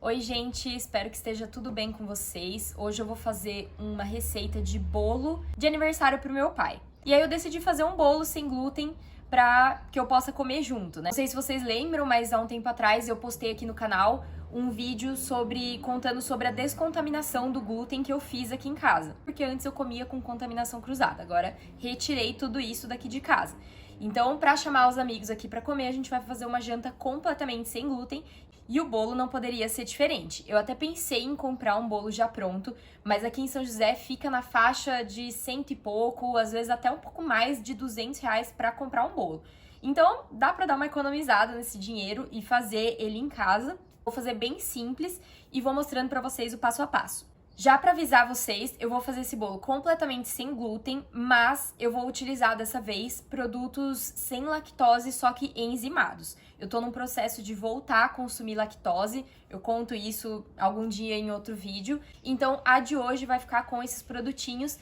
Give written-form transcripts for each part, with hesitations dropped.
Oi, gente, espero que esteja tudo bem com vocês. Hoje eu vou fazer uma receita de bolo de aniversário pro meu pai. E aí eu decidi fazer um bolo sem glúten pra que eu possa comer junto, né? Não sei se vocês lembram, mas há um tempo atrás eu postei aqui no canal um vídeo contando sobre a descontaminação do glúten que eu fiz aqui em casa. Porque antes eu comia com contaminação cruzada, agora retirei tudo isso daqui de casa. Então, pra chamar os amigos aqui pra comer, a gente vai fazer uma janta completamente sem glúten. E o bolo não poderia ser diferente. Eu até pensei em comprar um bolo já pronto, mas aqui em São José fica na faixa de 100 e pouco, às vezes até um pouco mais de R$ 200 para comprar um bolo. Então, dá para dar uma economizada nesse dinheiro e fazer ele em casa. Vou fazer bem simples e vou mostrando para vocês o passo a passo. Já para avisar vocês, eu vou fazer esse bolo completamente sem glúten, mas eu vou utilizar dessa vez produtos sem lactose, só que enzimados. Eu tô num processo de voltar a consumir lactose, eu conto isso algum dia em outro vídeo. Então a de hoje vai ficar com esses produtinhos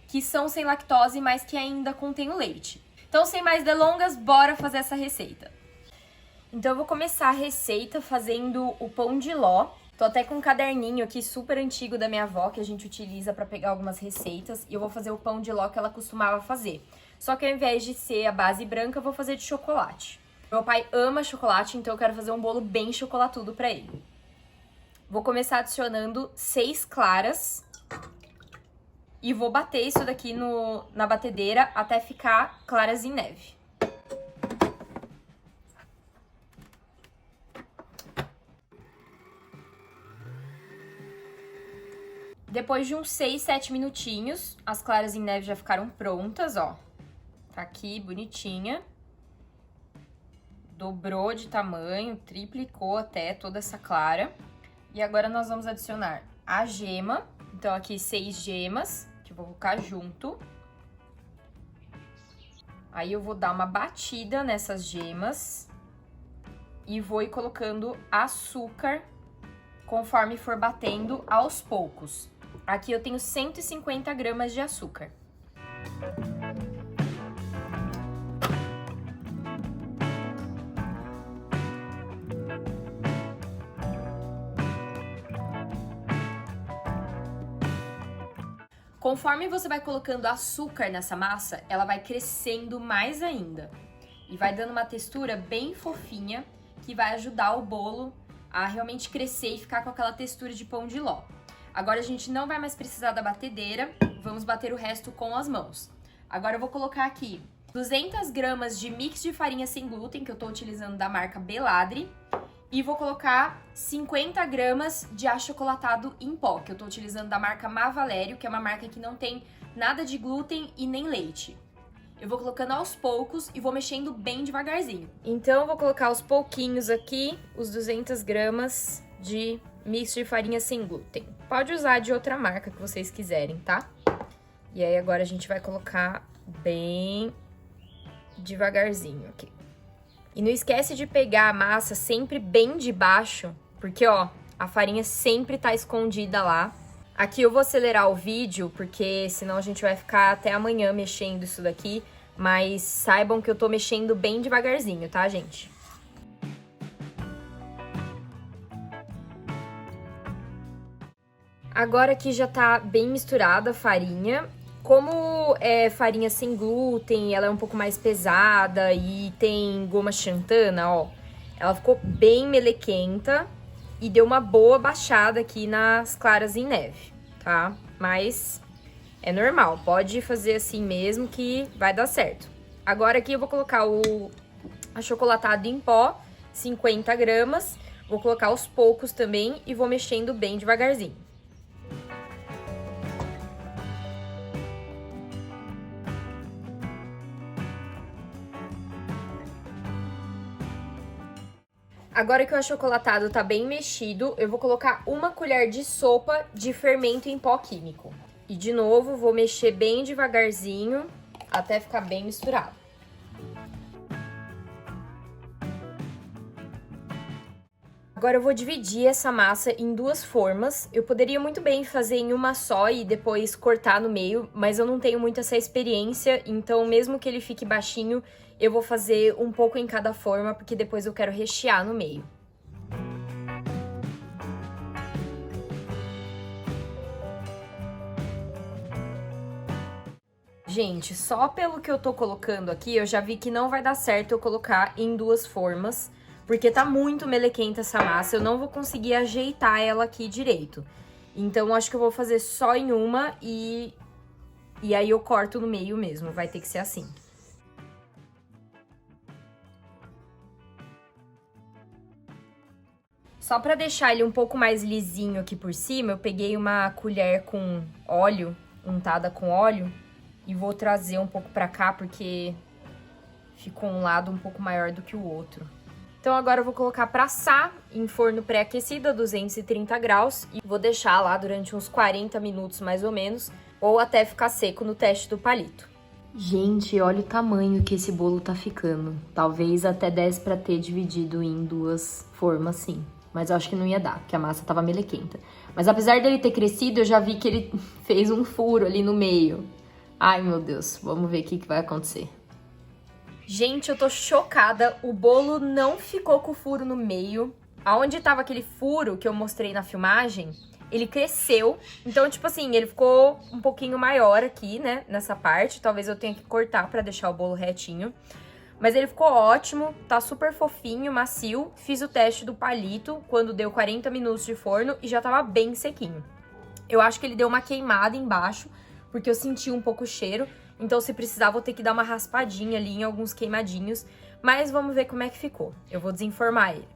que são sem lactose, mas que ainda contêm o leite. Então, sem mais delongas, bora fazer essa receita. Então eu vou começar a receita fazendo o pão de ló. Tô até com um caderninho aqui super antigo da minha avó, que a gente utiliza pra pegar algumas receitas. E eu vou fazer o pão de ló que ela costumava fazer. Só que ao invés de ser a base branca, eu vou fazer de chocolate. Meu pai ama chocolate, então eu quero fazer um bolo bem chocolatudo pra ele. Vou começar adicionando 6 claras. E vou bater isso daqui na batedeira até ficar claras em neve. Depois de uns 6, 7 minutinhos, as claras em neve já ficaram prontas, ó. Tá aqui, bonitinha. Dobrou de tamanho, triplicou até toda essa clara. E agora nós vamos adicionar a gema. Então aqui 6 gemas, que eu vou colocar junto. Aí eu vou dar uma batida nessas gemas. E vou ir colocando açúcar conforme for batendo aos poucos. Aqui eu tenho 150 gramas de açúcar. Conforme você vai colocando açúcar nessa massa, ela vai crescendo mais ainda. E vai dando uma textura bem fofinha, que vai ajudar o bolo a realmente crescer e ficar com aquela textura de pão de ló. Agora a gente não vai mais precisar da batedeira, vamos bater o resto com as mãos. Agora eu vou colocar aqui 200 gramas de mix de farinha sem glúten, que eu tô utilizando da marca Beladre. E vou colocar 50 gramas de achocolatado em pó, que eu tô utilizando da marca Mavalério, que é uma marca que não tem nada de glúten e nem leite. Eu vou colocando aos poucos e vou mexendo bem devagarzinho. Então eu vou colocar aos pouquinhos aqui os 200 gramas de mix de farinha sem glúten. Pode usar de outra marca que vocês quiserem, tá? E aí agora a gente vai colocar bem devagarzinho aqui. E não esquece de pegar a massa sempre bem de baixo, porque, ó, a farinha sempre tá escondida lá. Aqui eu vou acelerar o vídeo, porque senão a gente vai ficar até amanhã mexendo isso daqui. Mas saibam que eu tô mexendo bem devagarzinho, tá, gente? Agora que já tá bem misturada a farinha, como é farinha sem glúten, ela é um pouco mais pesada e tem goma xantana, ó. Ela ficou bem melequenta e deu uma boa baixada aqui nas claras em neve, tá? Mas é normal, pode fazer assim mesmo que vai dar certo. Agora aqui eu vou colocar o achocolatado em pó, 50 gramas. Vou colocar aos poucos também e vou mexendo bem devagarzinho. Agora que o achocolatado tá bem mexido, eu vou colocar 1 colher de sopa de fermento em pó químico. E de novo, vou mexer bem devagarzinho até ficar bem misturado. Agora eu vou dividir essa massa em 2 formas. Eu poderia muito bem fazer em uma só e depois cortar no meio, mas eu não tenho muito essa experiência, então mesmo que ele fique baixinho, eu vou fazer um pouco em cada forma, porque depois eu quero rechear no meio. Gente, só pelo que eu tô colocando aqui, eu já vi que não vai dar certo eu colocar em 2 formas, porque tá muito melequenta essa massa, eu não vou conseguir ajeitar ela aqui direito. Então, acho que eu vou fazer só em uma e aí eu corto no meio mesmo, vai ter que ser assim. Só pra deixar ele um pouco mais lisinho aqui por cima, eu peguei uma colher com óleo, untada com óleo, e vou trazer um pouco pra cá, porque ficou um lado um pouco maior do que o outro. Então agora eu vou colocar pra assar em forno pré-aquecido a 230 graus e vou deixar lá durante uns 40 minutos mais ou menos, ou até ficar seco no teste do palito. Gente, olha o tamanho que esse bolo tá ficando. Talvez até desse pra ter dividido em 2 formas, sim. Mas eu acho que não ia dar, porque a massa tava melequenta. Mas apesar dele ter crescido, eu já vi que ele fez um furo ali no meio. Ai, meu Deus, vamos ver o que vai acontecer. Gente, eu tô chocada, o bolo não ficou com o furo no meio. Aonde tava aquele furo que eu mostrei na filmagem, ele cresceu. Então, tipo assim, ele ficou um pouquinho maior aqui, né, nessa parte. Talvez eu tenha que cortar pra deixar o bolo retinho. Mas ele ficou ótimo, tá super fofinho, macio. Fiz o teste do palito quando deu 40 minutos de forno e já tava bem sequinho. Eu acho que ele deu uma queimada embaixo, porque eu senti um pouco o cheiro. Então, se precisar, vou ter que dar uma raspadinha ali em alguns queimadinhos. Mas vamos ver como é que ficou. Eu vou desenformar ele.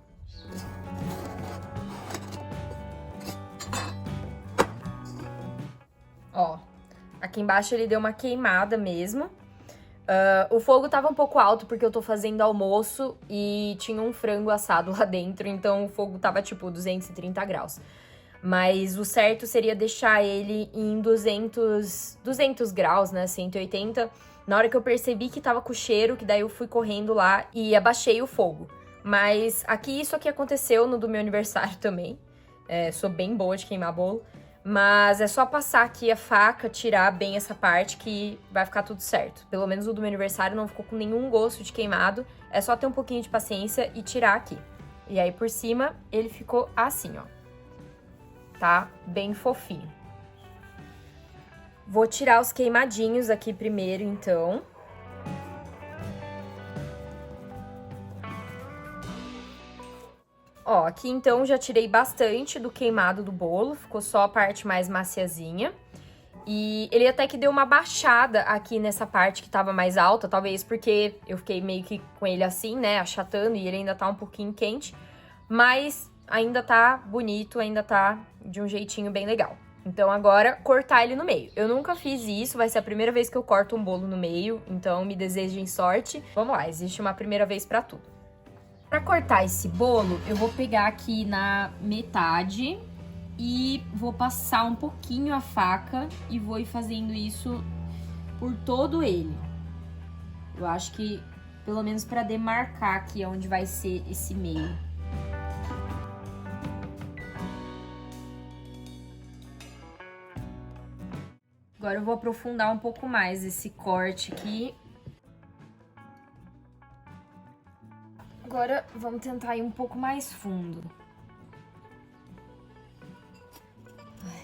Ó, aqui embaixo ele deu uma queimada mesmo. O fogo tava um pouco alto porque eu tô fazendo almoço e tinha um frango assado lá dentro, então o fogo tava tipo 230 graus. Mas o certo seria deixar ele em 200 graus, né, 180. Na hora que eu percebi que tava com cheiro, que daí eu fui correndo lá e abaixei o fogo. Mas aqui, isso aqui aconteceu no do meu aniversário também. Sou bem boa de queimar bolo. Mas é só passar aqui a faca, tirar bem essa parte que vai ficar tudo certo. Pelo menos o do meu aniversário não ficou com nenhum gosto de queimado. É só ter um pouquinho de paciência e tirar aqui. E aí por cima ele ficou assim, ó. Tá bem fofinho. Vou tirar os queimadinhos aqui primeiro, então. Ó, aqui então já tirei bastante do queimado do bolo, ficou só a parte mais maciazinha. E ele até que deu uma baixada aqui nessa parte que tava mais alta, talvez porque eu fiquei meio que com ele assim, né, achatando, e ele ainda tá um pouquinho quente. Mas ainda tá bonito, ainda tá de um jeitinho bem legal. Então agora, cortar ele no meio. Eu nunca fiz isso, vai ser a primeira vez que eu corto um bolo no meio, então me desejem sorte. Vamos lá, existe uma primeira vez pra tudo. Pra cortar esse bolo, eu vou pegar aqui na metade e vou passar um pouquinho a faca e vou ir fazendo isso por todo ele. Eu acho que, pelo menos pra demarcar aqui onde vai ser esse meio. Agora eu vou aprofundar um pouco mais esse corte aqui. Agora, vamos tentar ir um pouco mais fundo.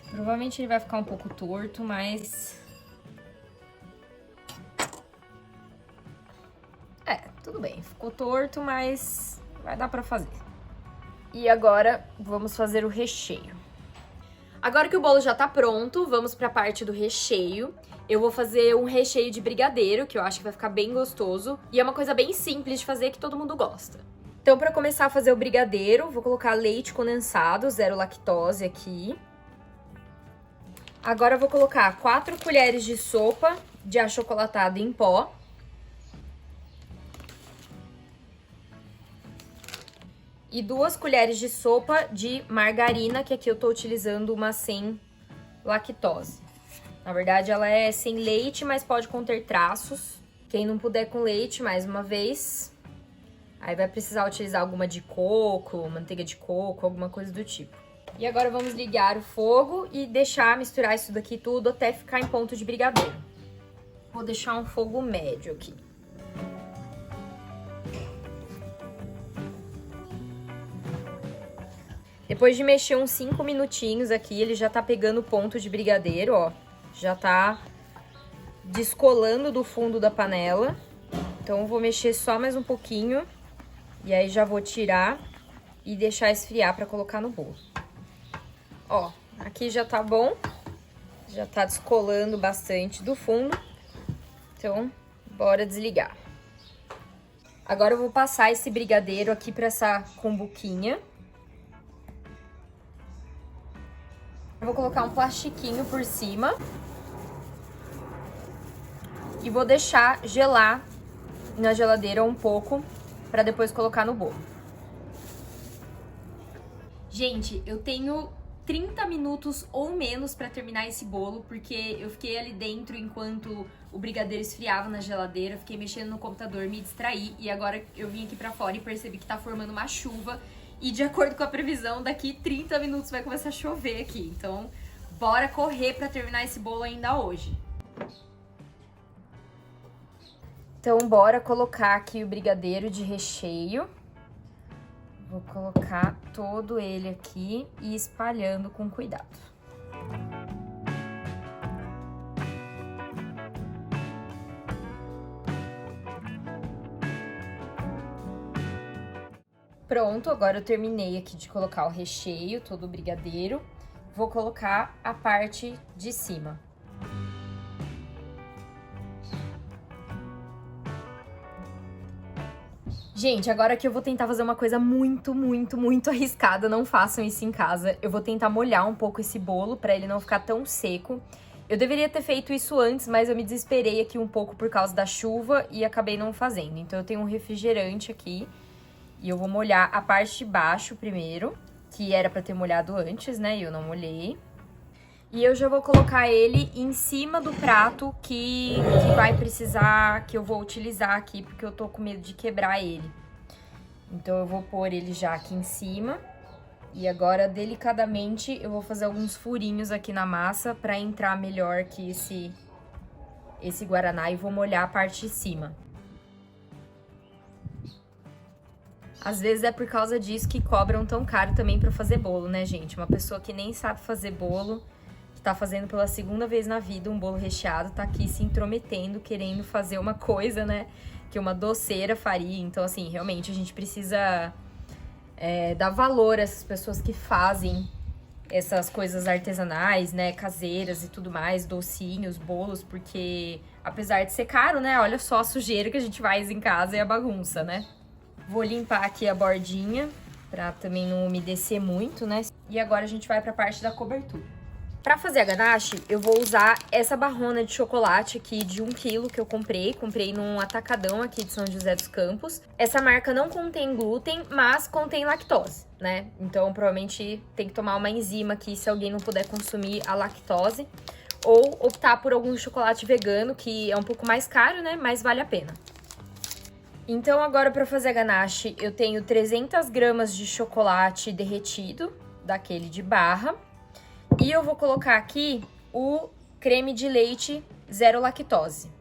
Provavelmente ele vai ficar um pouco torto, mas... tudo bem. Ficou torto, mas vai dar pra fazer. E agora, vamos fazer o recheio. Agora que o bolo já tá pronto, vamos pra parte do recheio. Eu vou fazer um recheio de brigadeiro, que eu acho que vai ficar bem gostoso. E é uma coisa bem simples de fazer, que todo mundo gosta. Então, pra começar a fazer o brigadeiro, vou colocar leite condensado, 0 lactose aqui. Agora eu vou colocar 4 colheres de sopa de achocolatado em pó. E 2 colheres de sopa de margarina, que aqui eu tô utilizando uma sem lactose. Na verdade, ela é sem leite, mas pode conter traços. Quem não puder com leite, mais uma vez, aí vai precisar utilizar alguma de coco, manteiga de coco, alguma coisa do tipo. E agora vamos ligar o fogo e deixar misturar isso daqui tudo até ficar em ponto de brigadeiro. Vou deixar um fogo médio aqui. Depois de mexer uns 5 minutinhos aqui, ele já tá pegando o ponto de brigadeiro, ó. Já tá descolando do fundo da panela. Então, eu vou mexer só mais um pouquinho. E aí, já vou tirar e deixar esfriar pra colocar no bolo. Ó, aqui já tá bom. Já tá descolando bastante do fundo. Então, bora desligar. Agora eu vou passar esse brigadeiro aqui pra essa cumbuquinha. Eu vou colocar um plastiquinho por cima. E vou deixar gelar na geladeira um pouco pra depois colocar no bolo. Gente, eu tenho 30 minutos ou menos pra terminar esse bolo, porque eu fiquei ali dentro enquanto o brigadeiro esfriava na geladeira, fiquei mexendo no computador, me distraí, e agora eu vim aqui pra fora e percebi que tá formando uma chuva, e de acordo com a previsão, daqui 30 minutos vai começar a chover aqui, então bora correr pra terminar esse bolo ainda hoje. Então bora colocar aqui o brigadeiro de recheio. Vou colocar todo ele aqui e espalhando com cuidado. Pronto, agora eu terminei aqui de colocar o recheio, todo o brigadeiro. Vou colocar a parte de cima. Gente, agora que eu vou tentar fazer uma coisa muito arriscada, não façam isso em casa. Eu vou tentar molhar um pouco esse bolo pra ele não ficar tão seco. Eu deveria ter feito isso antes, mas eu me desesperei aqui um pouco por causa da chuva e acabei não fazendo. Então eu tenho um refrigerante aqui e eu vou molhar a parte de baixo primeiro, que era pra ter molhado antes, né? E eu não molhei. E eu já vou colocar ele em cima do prato que vai precisar, que eu vou utilizar aqui, porque eu tô com medo de quebrar ele. Então, eu vou pôr ele já aqui em cima. E agora, delicadamente, eu vou fazer alguns furinhos aqui na massa pra entrar melhor que esse guaraná e vou molhar a parte de cima. Às vezes é por causa disso que cobram tão caro também pra fazer bolo, né, gente? Uma pessoa que nem sabe fazer bolo, que tá fazendo pela segunda vez na vida um bolo recheado, tá aqui se intrometendo, querendo fazer uma coisa, né, que uma doceira faria. Então, assim, realmente a gente precisa dar valor a essas pessoas que fazem essas coisas artesanais, né, caseiras e tudo mais, docinhos, bolos, porque apesar de ser caro, né, olha só a sujeira que a gente faz em casa e a bagunça, né. Vou limpar aqui a bordinha pra também não umedecer muito, né, e agora a gente vai pra parte da cobertura. Pra fazer a ganache, eu vou usar essa barrona de chocolate aqui de 1 kg que eu comprei num atacadão aqui de São José dos Campos. Essa marca não contém glúten, mas contém lactose, né? Então, provavelmente tem que tomar uma enzima aqui se alguém não puder consumir a lactose. Ou optar por algum chocolate vegano, que é um pouco mais caro, né? Mas vale a pena. Então, agora pra fazer a ganache, eu tenho 300 gramas de chocolate derretido, daquele de barra. E eu vou colocar aqui o creme de leite zero lactose.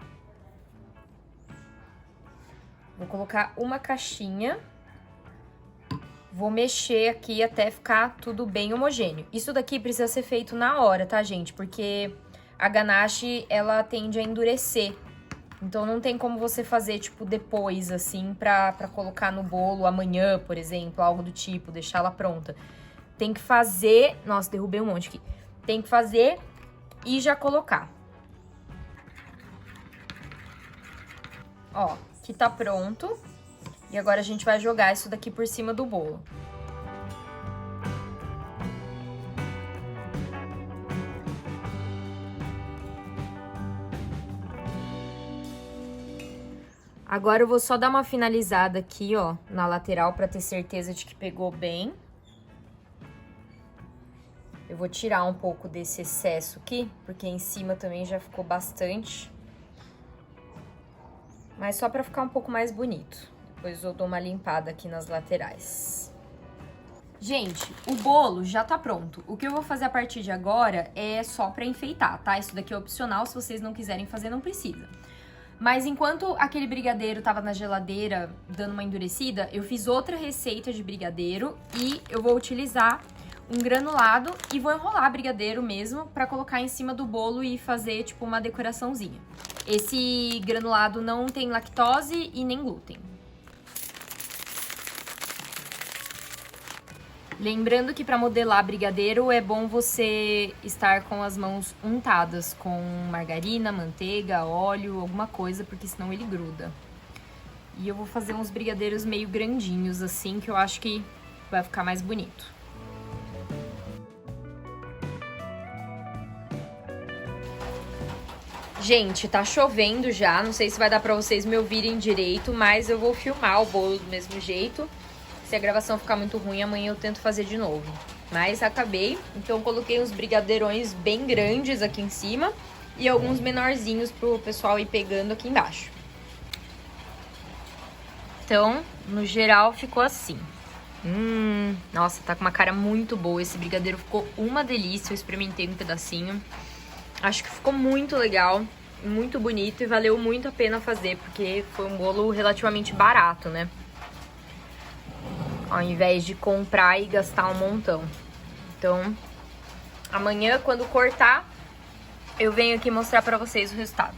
Vou colocar uma caixinha. Vou mexer aqui até ficar tudo bem homogêneo. Isso daqui precisa ser feito na hora, tá, gente? Porque a ganache, ela tende a endurecer. Então, não tem como você fazer, tipo, depois, assim, pra colocar no bolo amanhã, por exemplo, algo do tipo, deixar ela pronta. Tem que fazer... Nossa, derrubei um monte aqui. Tem que fazer e já colocar. Ó, aqui tá pronto. E agora a gente vai jogar isso daqui por cima do bolo. Agora eu vou só dar uma finalizada aqui, ó, na lateral pra ter certeza de que pegou bem. Eu vou tirar um pouco desse excesso aqui, porque em cima também já ficou bastante. Mas só pra ficar um pouco mais bonito. Depois eu dou uma limpada aqui nas laterais. Gente, o bolo já tá pronto. O que eu vou fazer a partir de agora é só pra enfeitar, tá? Isso daqui é opcional, se vocês não quiserem fazer, não precisa. Mas enquanto aquele brigadeiro tava na geladeira dando uma endurecida, eu fiz outra receita de brigadeiro e eu vou utilizar um granulado e vou enrolar brigadeiro mesmo pra colocar em cima do bolo e fazer tipo uma decoraçãozinha. Esse granulado não tem lactose e nem glúten. Lembrando que para modelar brigadeiro é bom você estar com as mãos untadas com margarina, manteiga, óleo, alguma coisa, porque senão ele gruda. E eu vou fazer uns brigadeiros meio grandinhos assim, que eu acho que vai ficar mais bonito. Gente, tá chovendo já, não sei se vai dar pra vocês me ouvirem direito, mas eu vou filmar o bolo do mesmo jeito. Se a gravação ficar muito ruim, amanhã eu tento fazer de novo. Mas acabei, então coloquei uns brigadeirões bem grandes aqui em cima e alguns menorzinhos pro pessoal ir pegando aqui embaixo. Então, no geral, ficou assim. Nossa, tá com uma cara muito boa. Esse brigadeiro ficou uma delícia, eu experimentei um pedacinho. Acho que ficou muito legal, muito bonito e valeu muito a pena fazer, porque foi um bolo relativamente barato, né? Ao invés de comprar e gastar um montão. Então, amanhã, quando cortar, eu venho aqui mostrar pra vocês o resultado.